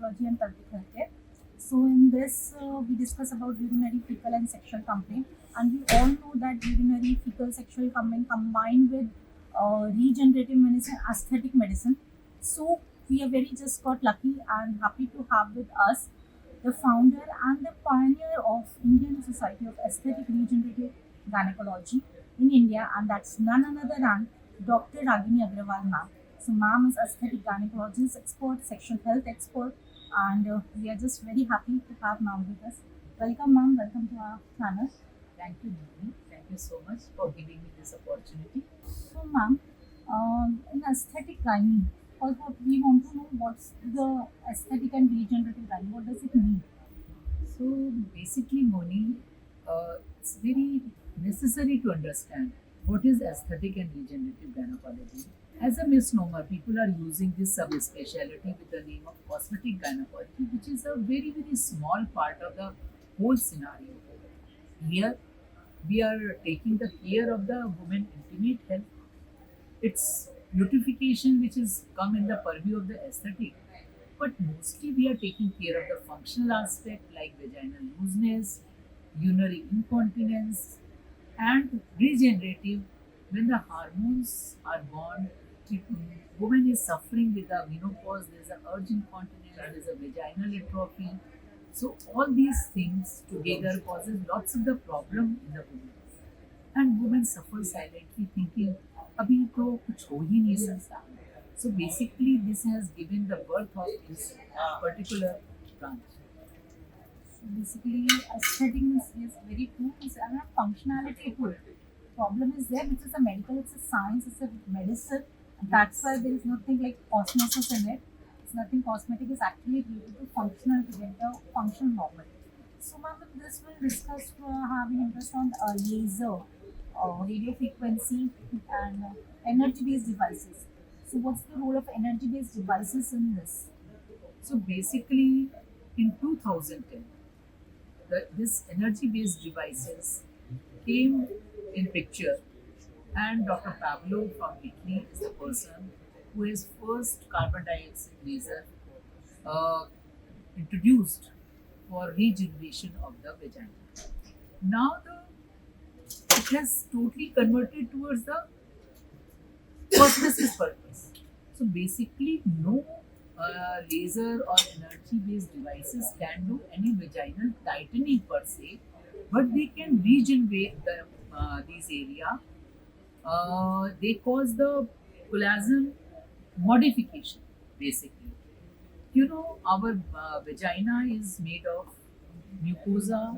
gynecology and pelvic healthcare. So in this, we discuss about urinary fecal and sexual complaint, and we all know that urinary fecal sexual complaint combined with regenerative medicine, aesthetic medicine. So we are very just got lucky and happy to have with us the founder and the pioneer of Indian Society of Aesthetic Regenerative Gynecology in India, and that's none other than Dr. Ragini Agrawal ma'am. So ma'am is aesthetic gynecologist expert, sexual health expert, and we are just very happy to have ma'am with us. Welcome ma'am, welcome to our channel. Thank you, Nidhi. Thank you so much for giving me this opportunity. So ma'am, in aesthetic gynae, also we want to know what's the aesthetic and regenerative gynae. What does it mean? So, basically, Moni, it's very necessary to understand what is aesthetic and regenerative gynecology. As a misnomer, people are using this subspecialty with the name of cosmetic gynecology, which is a very, very small part of the whole scenario. Here, we are taking the care of the woman intimate health. It's beautification which is come in the purview of the aesthetic, but mostly we are taking care of the functional aspect like vaginal looseness, urinary incontinence, and regenerative. When the hormones are gone, the woman is suffering with the menopause, there's a urge incontinence, there's a vaginal atrophy. So all these things together causes lots of the problem in the woman. And women suffer silently thinking अभी तो कुछ हो ही नहीं सकता. So basically this has given the birth of this particular branch. So basically, aesthetic is very true. It's a functionality to it. Problem is there, which is a medical, it's a science, it's a medicine. And that's why there is nothing like cosmesis in it. It's nothing cosmetic, it's actually related to functional to get the function normal. So, ma'am, in this we'll discuss having interest on laser, radio frequency, and energy based devices. So, what's the role of energy based devices in this? So basically in 2010 this energy based devices came in picture, and Dr. Pablo from Italy is the person who is first carbon dioxide laser uh, introduced for regeneration of the vagina. Now it has totally converted towards the cosmesis purpose. So basically, no laser or energy-based devices can do any vaginal tightening per se, but they can regenerate these area. They cause the collagen modification basically. You know, our vagina is made of mucosa,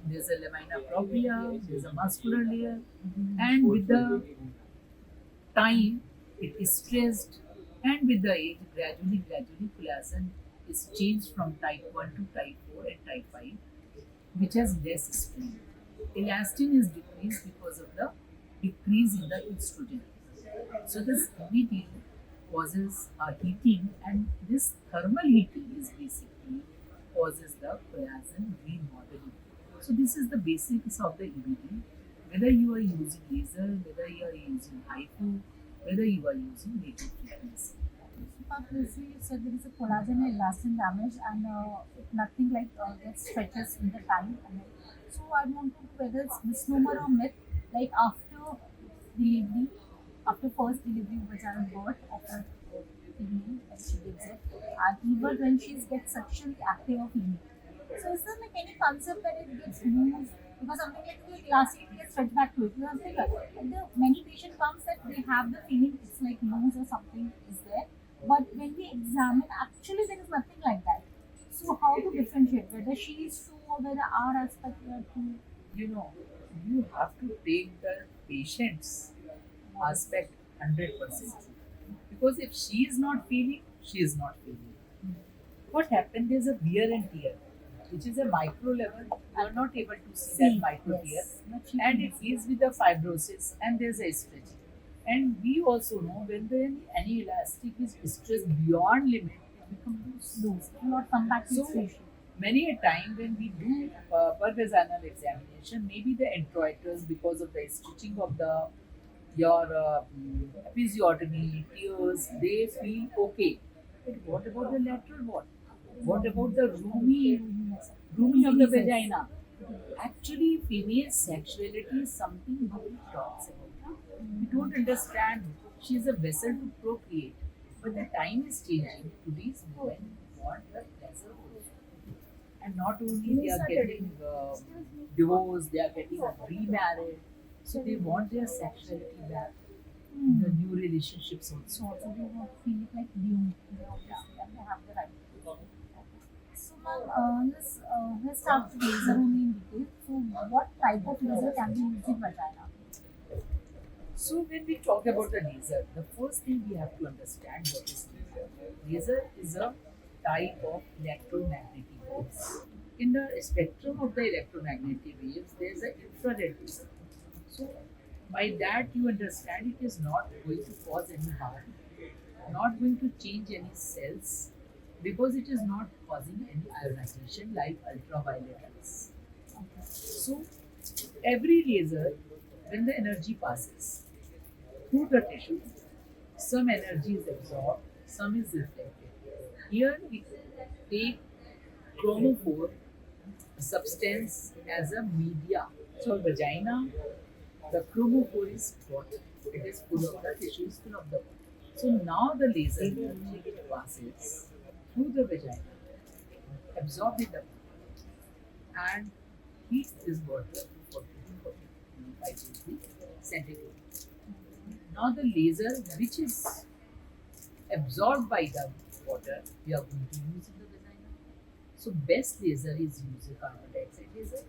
there's a lamina propria, there's a muscular layer, and with the time it is stressed, and with the age, gradually, collagen is changed from type 1 to type 4 and type 5, which has less strain. Elastin is decreased because of the decrease in the estrogen. So this heating causes a heating, and this thermal heating is basically causes the collagen remodeling. So this is the basics of the EBD. Whether you are using laser, whether you are using HIFU, whether you are using radio frequency. But previously you said there is a collagen and elastin damage, and nothing like that stretches in the time. And so I want to know whether it's misnomer or myth. Like delivery, after first delivery, vaginal birth of her female when she gives it, and even when she gets sexually active of female. So is there like any concept that it gets moved? Because something like the elastic gets stretched back to it. Because like, the many patient comes that they have the feeling it's like loose or something is there. But when we examine, actually there is nothing like that. So how to differentiate whether she is true or whether our aspect are true? You know, you have to take the patient's aspect 100%. Because if she is not feeling, she is not feeling. What happened is a wear and tear, which is a micro level. You are not able to see that micro tear, Yes. But she and it is with the fibrosis, and there's a stretching. And we also know when any elastic is stressed beyond limit, it becomes loose. lose. It will not come back to its So ratio. many a time when we do per vaginal examination, maybe the introiters because of the stitching of the your episiotomy, tears, they feel okay. But what about the lateral wall? What about the rooming of the vagina? Actually, female sexuality is something nobody talks about. We don't understand. She is a vessel to procreate. But the time is changing. Today's women want the pleasure also. And not only they are getting divorced, they are getting remarried. So they want their sexuality back. The new relationships So also. also they won't feel like doomed. They obviously and they have the right. So ma'am, let's start with laser only in detail. So what type of laser can be used in vagina? So when we talk about the laser, the first thing we have to understand what is laser. Laser is a type of electromagnetic waves. In the spectrum of the electromagnetic waves, there is an infrared laser. So by that you understand it is not going to cause any harm, not going to change any cells because it is not causing any ionization like ultraviolet rays. So every laser, when the energy passes through the tissue, some energy is absorbed, some is reflected. Here we take chromophore substance as a media. So vagina, the chromophore is water. It is full of the tissue is full of the water. So now the laser energy it passes through the vagina, absorbed in the water, and heats this water to 45 degrees centigrade. Now the laser which is absorbed by the water, we are going to use in the vagina. So best laser is used carbon dioxide laser,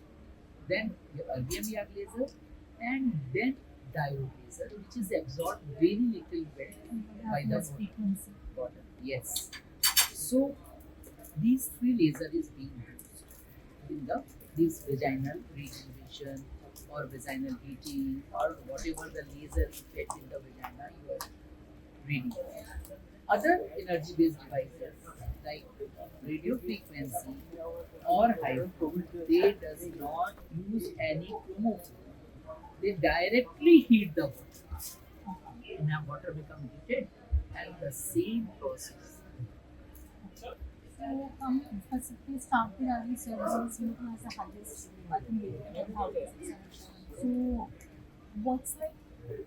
then your erbium laser, and then diode laser, which is absorbed very little bit And they by have the less frequency. water. Yes. So these three laser is being used in the this vaginal regeneration or vaginal heating or whatever the laser effect in the vagina you are reading. Other energy-based devices like radio frequency or hydro, they does not use any chromophore. They directly heat the water. Now water becomes heated and the same process. So specifically start with as you said, CO2 has the highest, I think, rating of 1607. So what's like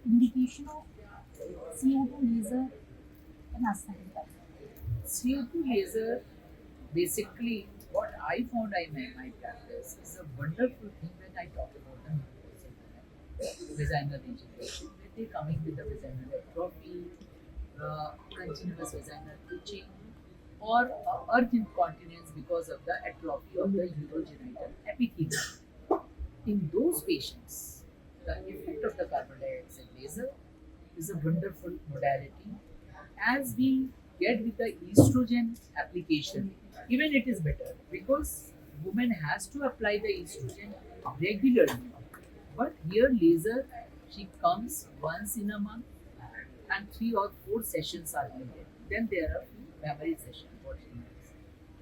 indication of CO2 laser in aesthetic life? CO2 laser basically what I found in my practice is a wonderful thing when I talk about the vaginal regeneration. When they coming with the vaginal atrophy, continuous vaginal itching, or earth incontinence because of the atrophy of the urogenital epithelium. In those patients, the effect of the carbon dioxide laser is a wonderful modality. As we get with the estrogen application, even it is better because woman has to apply the estrogen regularly. But here laser, she comes once in a month and 3 or 4 sessions are needed. Then there are memory sessions. What she needs.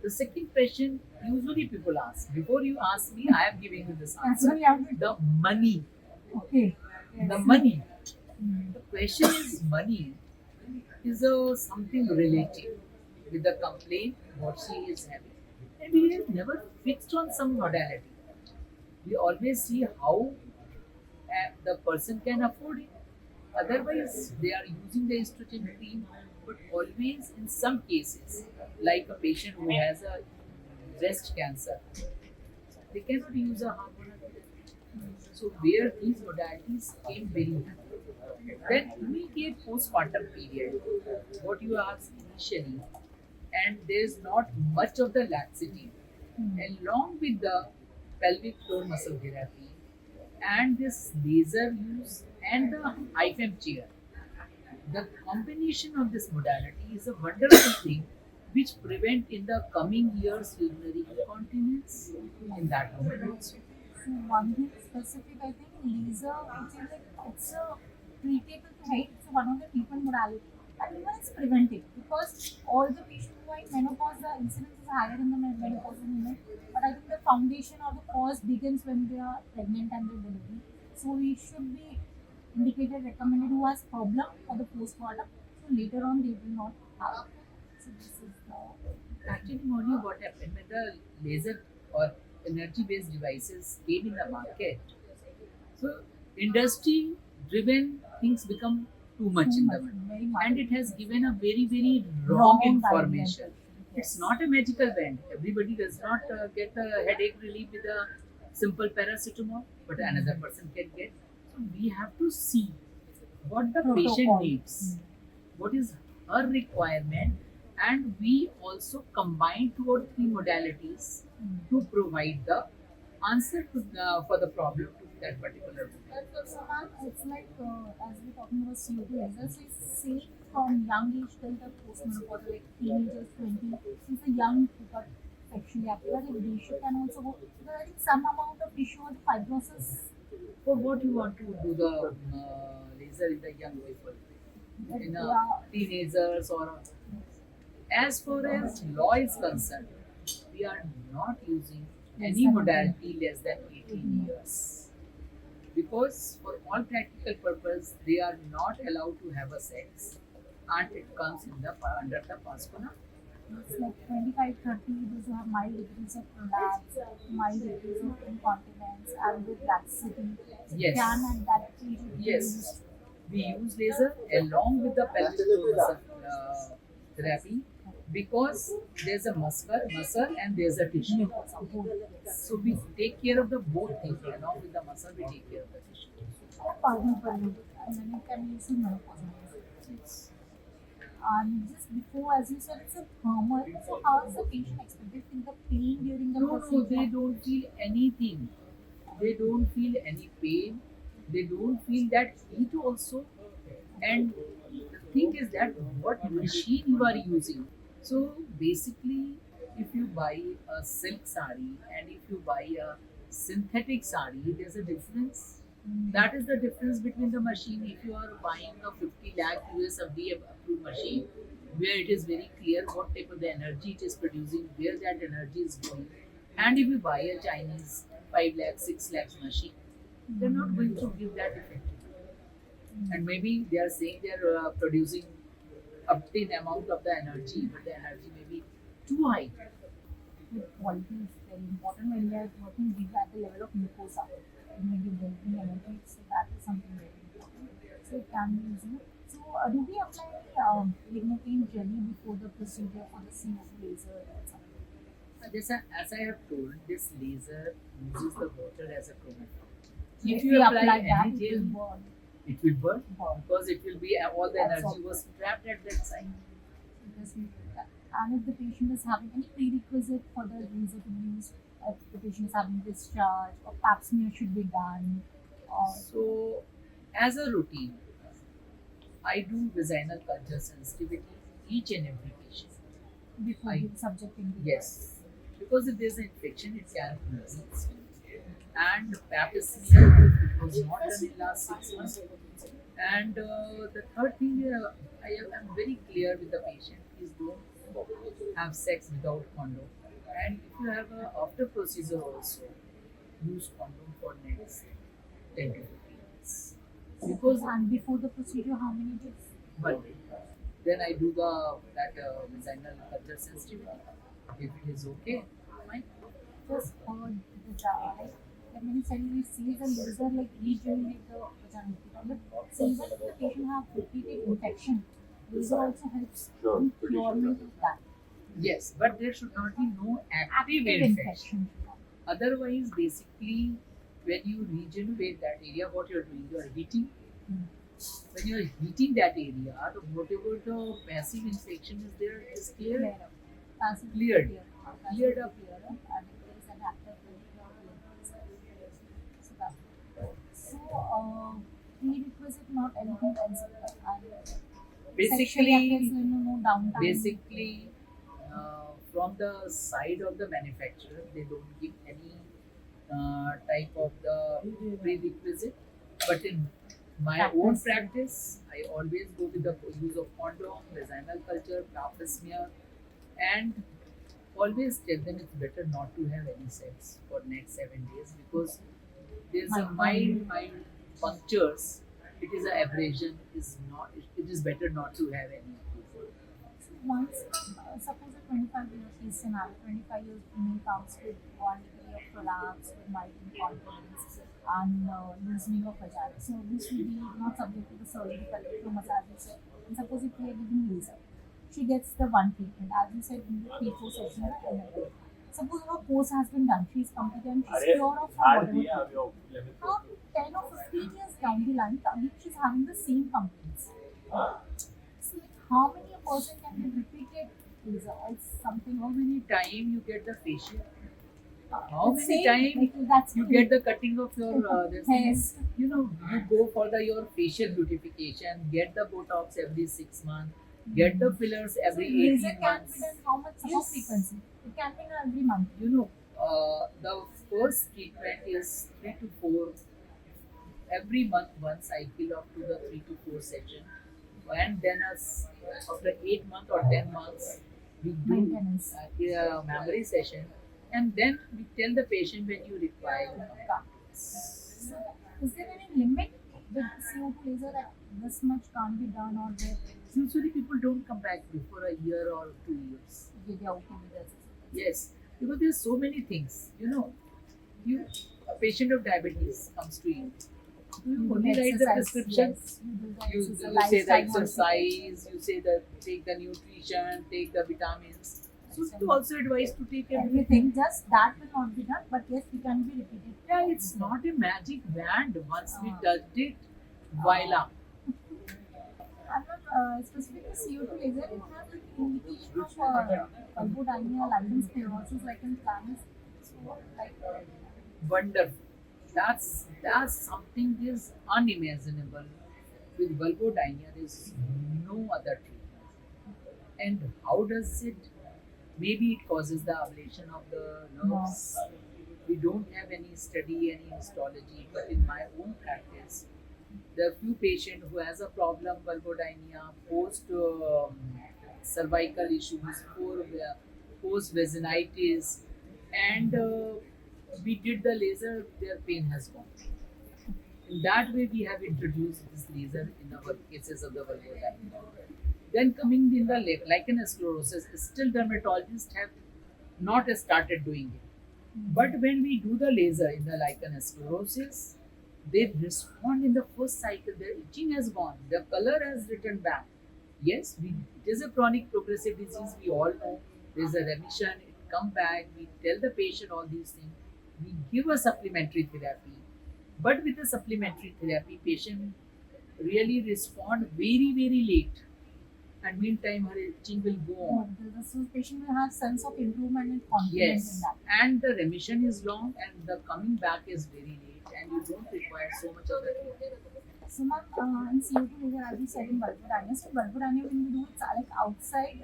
The second question usually people ask. Before you ask me, I am giving you this That's why answer. we have to. The money. Okay. The Yes. money. The question is money is a something relative with the complaint what she is having. And we have never fixed on some modality. We always see how the person can afford it. Otherwise, they are using the estrogen cream, but always in some cases, like a patient who has a breast cancer, they cannot use a hormonal therapy. So where these modalities came very handy. Then immediate postpartum period, what you asked initially, and there is not much of the laxity, along with the pelvic floor muscle therapy and this laser use and the IFM chair. The combination of this modality is a wonderful thing which prevent in the coming years urinary incontinence in that moment also. So one thing specific, I think laser, which is like it's a treatable to height. It's one of the treatment modality, and even it's preventive because all the patients who are in menopause, the incidence is higher in the menopausal women. But I think the foundation or the cause begins when they are pregnant and they delivery. So we should be indicated, recommended who has problem for the postpartum. So later on they will not have. So this is the. actually, Moni, what happened when the laser or energy-based devices came in the market? So, industry-driven things become too much Too in the much, market, very much. and it has given a very, very wrong Wrong information. identity. It's Yes. not a magical band. Everybody does not get a headache relief with a simple paracetamol, but another person can get. So we have to see what the patient Protocol. needs, what is her requirement, and we also combine two or three modalities to provide the answer for the problem to that particular woman. So, ma'am, it's like as we're talking about CO2 lasers, so it's safe from young age till the postmenopausal, like teenagers, 20, since the young who got sexually active, I think they should can also go. Because I think some amount of tissue or the fibrosis, For what you want to do the laser in the young people, that in they are teenagers or as far as law is concerned, we are not using less any than modality less than 18 years because for all practical purpose they are not allowed to have a sex and it comes in the under the Pascona. it's like 25, 30, those who have mild degrees of prolapse, mild degrees of incontinence, and with laxity, Yes. can at that age be Yes, used. we use laser along with the pelvic floor muscle therapy because there's a muscle and there's a tissue. So we take care of the both things along with the muscle. We take care of the tissue. Pardon for you, and then it can be used in menopause. And just before, as you said, it's a hammer. So how is the patient expected to feel the pain during the No, procedure? they don't feel anything. They don't feel any pain. They don't feel that heat also. And the thing is that what machine you are using. So basically, if you buy a silk sari and if you buy a synthetic sari, there's a difference. That is the difference between the machine. If you are buying a 50 lakh US FDA approved machine, where it is very clear what type of the energy it is producing, where that energy is going, and if you buy a Chinese 5 lakh, 6 lakhs machine, they're not going to give that effect. And maybe they are saying they're producing obtain amount of the energy, but the energy may be too high. With quality is very important when we are working deep at the level of mucosa. When we are building energy, so that is something very important. So it can be used. So do we apply lignocaine jelly before the procedure for the CO2 laser or something? As I have told, this laser uses the water as a chromatograph. So If if you we apply apply any that, it gel, will burn. it will burn Burn. because it will be all the energy Absorb. was trapped at that site. Because we do that. And if the patient is having any prerequisite for the laser to be used, if the patient is having discharge or pap smear should be done, or So, as a routine, I do vaginal culture sensitivity each and every patient. before I- being subjecting the Yes, because if there's an infection, it can increase. And pap smear it was not done in last 6 months. And the third thing, I am very clear with the patient: please don't have sex without condom. And if you have a after procedure also, use condom for next 10 to 15 minutes. Because and before the procedure, how many days? one day. Then I do vaginal culture sensitivity. If it is okay, fine. Just heard like when suddenly sees a laser like regenerate the vagina. But see, even if the patient have repeated infection, laser also helps in curement of that. Yes, but there should not be no active Active infection. infection. Otherwise, basically, when you regenerate that area, what you're doing, you're heating. When you're heating that area, whatever the passive infection is there is Clear clear. up. Passive Cleared. Cleared Cleared up. and if there is an active so that's so prerequisite not anything else and sexually active, Basically, so no downtime. basically, from the side of the manufacturer, they don't give any type of the prerequisite. But in my own Practice. practice, I always go with the use of condom, vaginal culture, pap smear, and always tell them it's better not to have any sex for next 7 days because there's a mild punctures. It is an abrasion. Is not. It is better not to have any. once, suppose a 25-year case scenario, 25 years female comes with one degree of prolapse, with mild incontinence, and loosening of vagina. So this will be not subject to the surgery, electromassages. And suppose if we are giving laser, she gets the one treatment, as you said, in the 3-4 sessions. Suppose her course has been done, she is completed and she's pure of her whatever. Now, 10 or 15 years down the line, again she's having the same complaints. So, like, how many a person can be repeated is something. How many time you get the facial? How It's many same, time like, that's you true. get the cutting of your this thing? Yes. You know, you go for the your facial beautification, get the Botox every 6 months, get the fillers So every laser 18 can be months. done how much? How Yes. frequency? It can be done every month. You know, the first treatment is 3 to 4 every month, one cycle up to the 3 to 4 session, and then as after 8 months or 10 months, we do Maintenance. a memory session, and then we tell the patient when you require. So, is there any limit with CO2 laser that this much can't be done, or they Usually, people don't come back before a year or 2 years. give you okay with this? Yes, because there's so many things. You know, you a patient of diabetes comes to you. You only write the prescription. Yes, you do the You exercise, say the lifestyle exercise, you say the take the nutrition, take the vitamins. So you also advise to take everything. everything. Just that will not be done, but yes, we can be repeated. Yeah, it's not a magic wand. Once we Ah. touched it, voila. I'm not specific to CO2 laser. You have like indication of vulvodynia, lichen sclerosis, lichen planus. So like Wonderful. That's something is unimaginable. With vulvodynia, there's no other treatment. And how does it? Maybe it causes the ablation of the nerves. We don't have any study, any histology, but in my own practice, there are few patients who has a problem, vulvodynia, post cervical issues, post vaginitis, and we did the laser, their pain has gone. In that way, we have introduced this laser in our cases of the vulvodynia. Then coming in the lichen sclerosis, still dermatologists have not started doing it. But when we do the laser in the lichen sclerosis, they respond in the first cycle. Their itching has gone, the color has returned back. Yes, it is a chronic progressive disease. We all know there's a remission. It come back. We tell the patient all these things. We give a supplementary therapy, but with the supplementary therapy, patient really respond very late, and meantime her itching will go on. the patient will have sense of improvement and confidence in Yes, that. and the remission is long, and the coming back is very late, and you don't require so much of the treatment. So, ma'am, in CO2 laser, as you said in vulvodynia, so vulvodynia when we do it like outside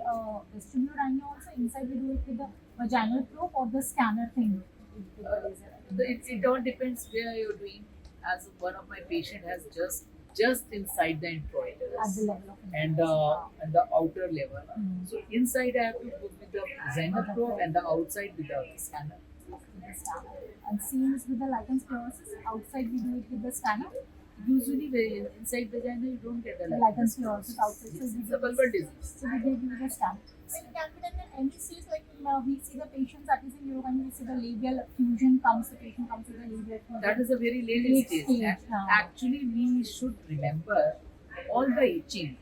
vestibular dynia also, inside we do it with the vaginal probe or the scanner thing with the laser. It all depends where you're doing. As one of my patient has just inside the At the introitus level of and the outer level. Mm. So inside I have to put with the vaginal probe and the outside with the scanner. with the scanner. And same is with the lichen sclerosis. Outside we do it with the scanner. Usually, inside vagina you don't get the The lichen sclerosis outside. Yes, we it's do a vulvar disease. So we give you the scan. So it can be done in any stage. Like we see the patients that is in Europe, we see the labial fusion comes. The patient comes with the labial fusion. That is a very late Late stage. stage, Actually, we should remember all the itching.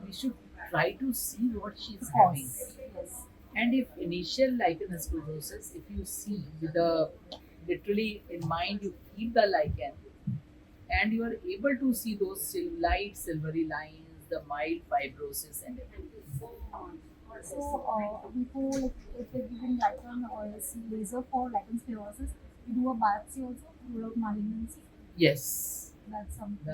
We should try to see what she is Of having. course. Yes. And if initial lichen sclerosis, if you see with the literally in mind, you keep the lichen and you are able to see those light silvery lines, the mild fibrosis and everything. So before like if we're giving lichen or laser for lichen sclerosis, we do a biopsy also to rule out malignancy. Yes. That's something.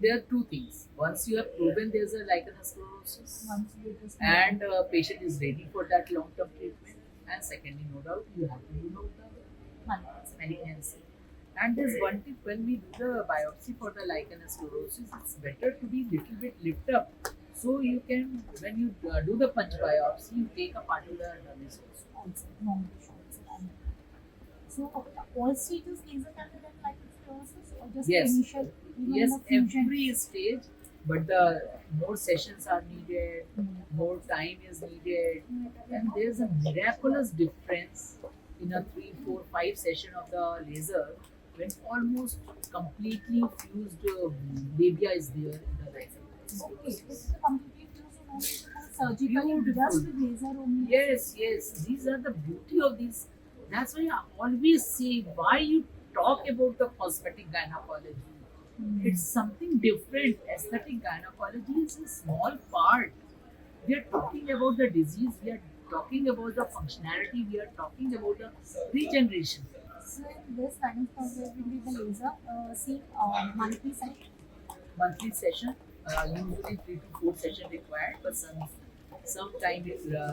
There are two things. Once you have proven there's a lichen sclerosis Once we just and patient is ready for that long-term treatment, and secondly, no doubt you have to rule out the malignancy. malignancy. And there's one tip when we do the biopsy for the lichen sclerosis, it's better to be little bit lift up. So you can, when you do the punch biopsy, you take a part of the dermis also. Also, normal shots. So all stages laser can be done lichen sclerosis or just Yes. initial even Yes, the fusion. every stage but the more sessions are needed, more time is needed, and there's a miraculous difference in a 3, 4, 5 session of the laser when almost completely fused labia is there in the laser. Okay, this is a completely fused and only surgically Beautiful. just with laser only. Yes, yes, these are the beauty of these. That's why I always say, why you talk about the cosmetic gynecology. It's something different. Aesthetic gynecology is a small part. We are talking about the disease, we are talking about the functionality, we are talking about the regeneration. So in this kind of process will be the laser, see monthly cycle. Monthly session, usually 3 to 4 session required, but sometime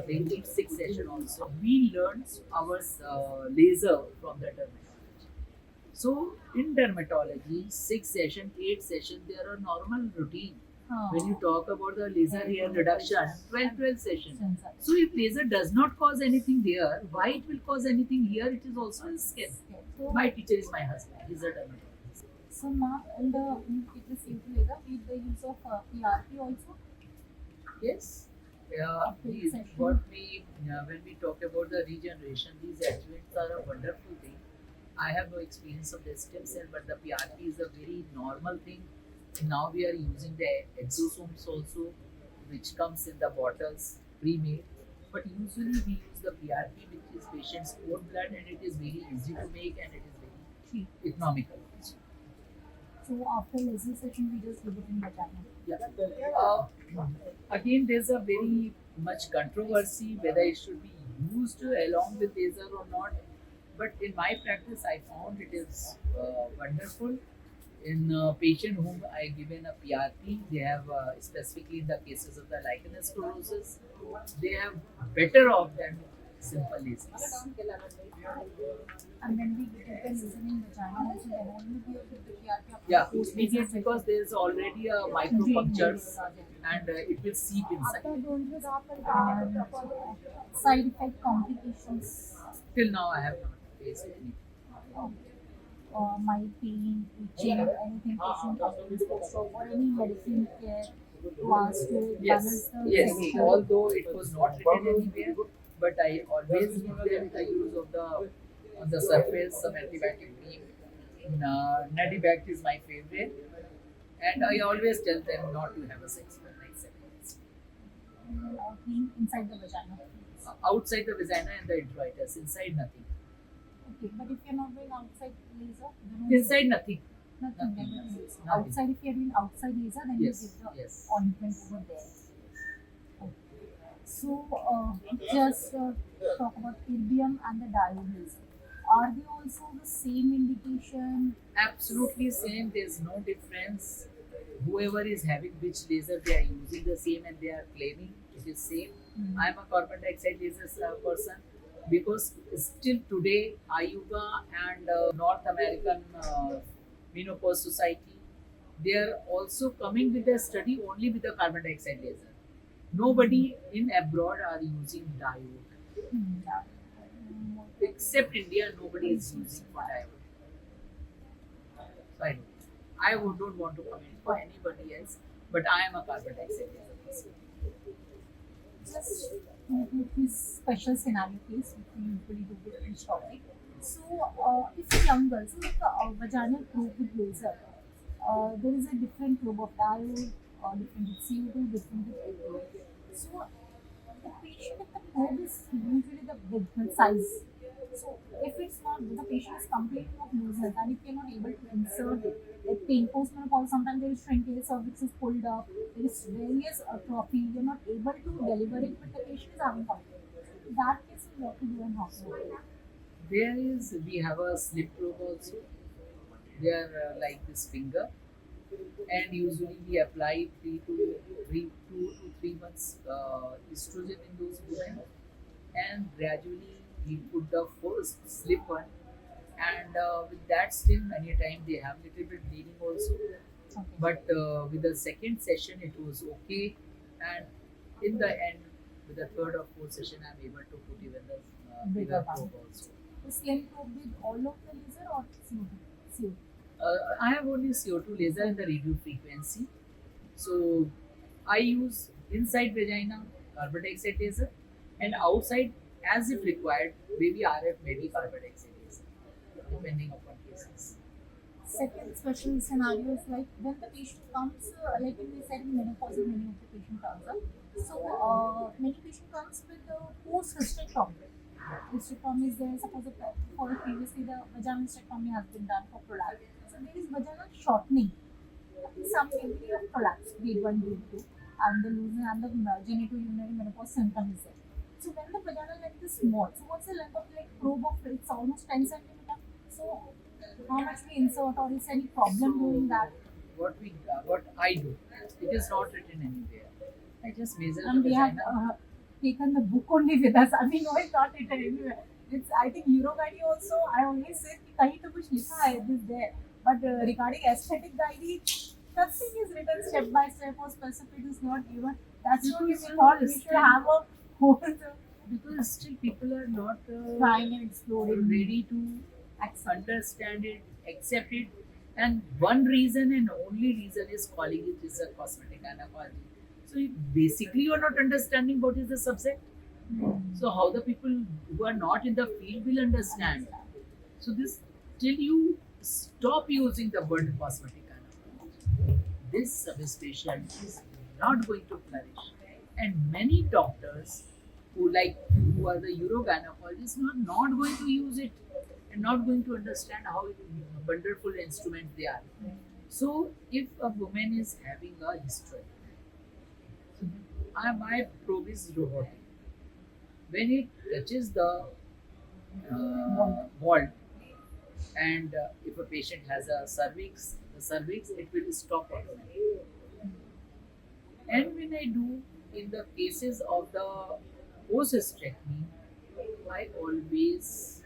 they need 6 session also. We learn our laser from the dermatology. So in dermatology, 6 session, 8 session, there are normal routine. When you talk about the laser hair reduction, 12 session. So if laser does not cause anything there, why it will cause anything here? It is also in skin. So, My teacher is my husband. He's a dermatologist. so ma'am, in the it is into laser with the use of PRP also. Yes. When we talk about the regeneration, these adjuvants are a wonderful thing. I have no experience of the stem cell, but the PRP is a very normal thing. Now we are using the exosomes also, which comes in the bottles pre-made. But usually we use the PRP, which is patient's own blood, and it is very easy to make and it is very cheap, economical. So after laser session, we just give it in the channel. Yeah. Again, there's a very much controversy whether it should be used along with laser or not. But in my practice, I found it is wonderful. In patient whom I given a PRP, they have specifically in the cases of the lichen sclerosis, they have better off than simple lasers. And when we get the laser in vagina, also then only we give the PRP after Yeah, post we laser get because there is already a micropunctures and it will seep inside. and side effect complications, Till now, I have not faced anything. might pain, itching, anything patient complains or any medicine care was to balance Yes, the yes. sexual. Although it was not written anywhere, but I always give them the use of the on the surface some antibiotic cream. Nadibact is my favorite, and I always tell them not to have a sex for like 7 minutes. Being inside the vagina. Outside the vagina and the introitus, inside nothing. Okay, but if you're not doing outside laser, then Inside nothing. nothing. Nothing. Then Nothing. outside, if you're doing outside laser, then Yes, you give the yes. ointment over there. Okay. So, just talk about erbium and the diode laser. Are they also the same indication? Absolutely same. There's no difference. Whoever is having which laser, they are using the same and they are claiming it is same. I'm a carbon dioxide laser person because still today IUGA and North American Menopause Society, they are also coming with a study only with the carbon dioxide laser. Nobody in abroad are using diode. Yeah. Except India, nobody is using for diode. So don't want to comment for anybody else, but I am a carbon dioxide laser person. Just to this special scenario case, which we usually do with each topic. So, if a young girl, so like a vaginal probe with laser, there is a different probe of diode, different with CO2, different with API. So, the patient, if the probe is usually the big size. So, if it's not, the patient is complaining of looseness, and if you're not able to insert it, like pain postmenopause, sometimes there is shrinkage, cervix is pulled up, there is various atrophy, you're not able to deliver it, but the patient is having complaint. In that case, what to do and how to do it. We have a slip probe also. They are like this finger, and usually we apply 2 to 3 months estrogen in those women, and gradually we put the first slip one, and with that slip, many times they have little bit bleeding also. Okay. But with the second session, it was okay, and in the end, with the third or fourth session, I'm able to put even the bigger probe also. The same probe with all of the laser or CO2? CO2. I have only CO2 laser in the radio frequency. So I use inside vagina carbon dioxide laser, and outside, as if required, maybe RF, maybe carbon dioxide laser, depending upon cases. Second special scenario is like when the patient comes, like when we said in menopause, many of the patient comes up. So many patient comes with post hysterectomy. Hysterectomy is there. Suppose for previously the vaginal hysterectomy has been done for prolapse. So there is vaginal shortening, some degree of prolapse, grade 1, grade 2, and the loosening and the genitourinary menopause symptom is there. So when the vaginal length is small, so what's the length of like probe of it's almost 10 centimeter. So how much we insert or is any problem doing that? What I do, it is not written anywhere. I just measure And the we have vagina. taken the book only with us. I mean, no, it's not written anywhere. It's I think Euroguide also. I always say कि कहीं तो कुछ लिखा है this there. But regarding aesthetic guide, nothing is written step by step or specific is not given. That's why we Because, thought we should still, have a whole because still people are not trying and exploring. ready to Accept. understand it, accept it, and one reason and only reason is calling it is a cosmetic gynecology. So basically, you are not understanding what is the subject. So how the people who are not in the field will understand? So this till you stop using the word cosmetic gynecology, this subspecialty is not going to flourish. And many doctors who are the urogynecologists are not going to use it and not going to understand how wonderful instruments they are. So if a woman is having a history, my probe is robotic. When it touches the wall, and if a patient has a cervix, the cervix it will stop automatically. And when I do in the cases of the post-hysterectomy, I always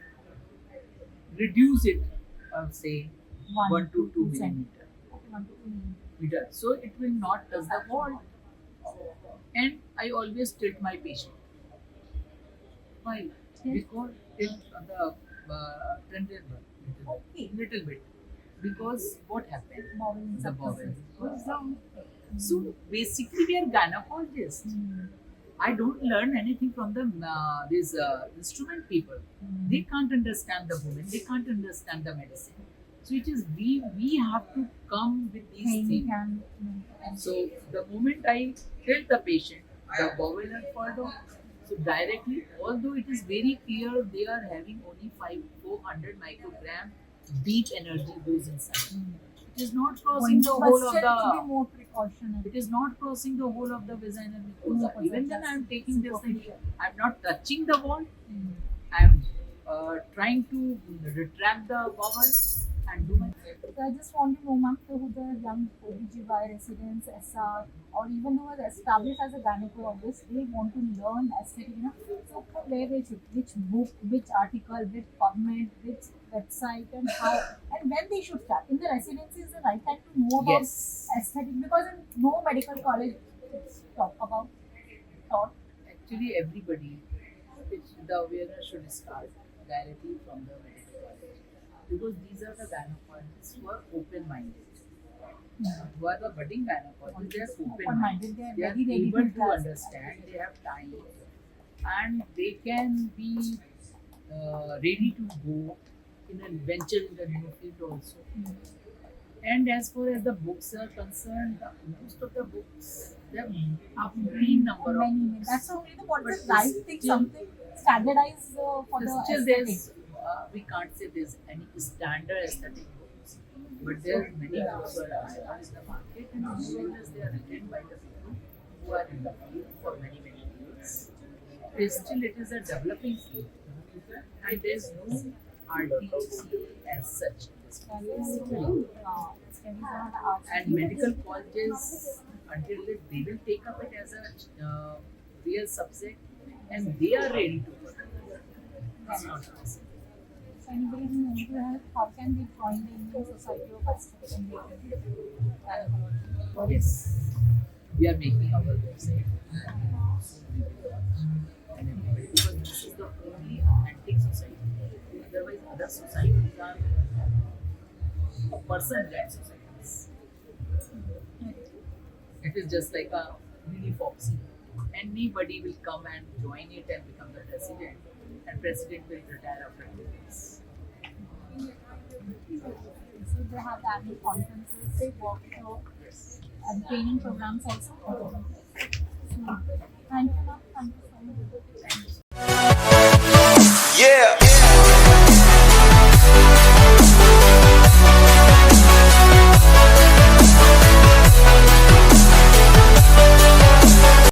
reduce it, say 1 to 2 millimeter. Okay, 1 to 2 Meter. So it will not touch the wall. And I always tilt my patient. Why? Because it the tender Okay. little bit. Because what happened? Bowel The bowel subconscious. goes down. So basically, we are gynecologists. Hmm. I don't learn anything from the these instrument people. They can't understand the woman. They can't understand the medicine. So it is we have to come with these Pain things. can. So the moment I tilt the patient, the bowel will fall down. So directly, although it is very clear they are having only 400 microgram deep energy goes inside. It is not crossing the whole of To be the. more precautionary. It is not crossing the whole of the vaginal mucosa. Mucosa, Even then, just I am taking this thing. superficial. I am not touching the wall. Hmm. I am trying to retract the bowel and do my. So I just want to know, ma'am, so who the young OBGY residents, SR, or even who are established as a gynecologist, they want to learn aesthetic, So from where they should, which book, which article, which PubMed, which website, and how, and when they should start. In the residency is the right time to know about Yes. aesthetic because in no medical college it's talk about taught. Actually, everybody, the awareness should start directly from the medical college. Because these are the gynecologists who are open-minded. Who are the budding gynecologists, they are open-minded. Open-minded, they are They are very ready able to to grasp. understand, they have time, and they can be ready to go in a venture in the new field also. And as far as the books are concerned, most of the books, there are a mean number of Many, books. that's only the what But is right thing, still- something standardized for the Still, aesthetic. there's we can't say there's any standard aesthetic books, but there are many books that are available in the market, and as long as they are written by the people who are in the field for many years, still it is a developing field, and there's no RTC as such. And medical colleges, until they will take up it as a real subject, and they are ready to put it. It's not possible. So anybody who wants to help, how can they join the Indian Society of Aesthetic and Gynecology? Yes, we are making our website. And everybody, because this is the only authentic society. Otherwise, other societies are person-led societies. It is just like a mini Foxy. Anybody will come and join it and become the president, and president will retire after 2 years. So they have the annual conferences, they workshop Yes. and training programs also. So thank you, ma'am. Thank you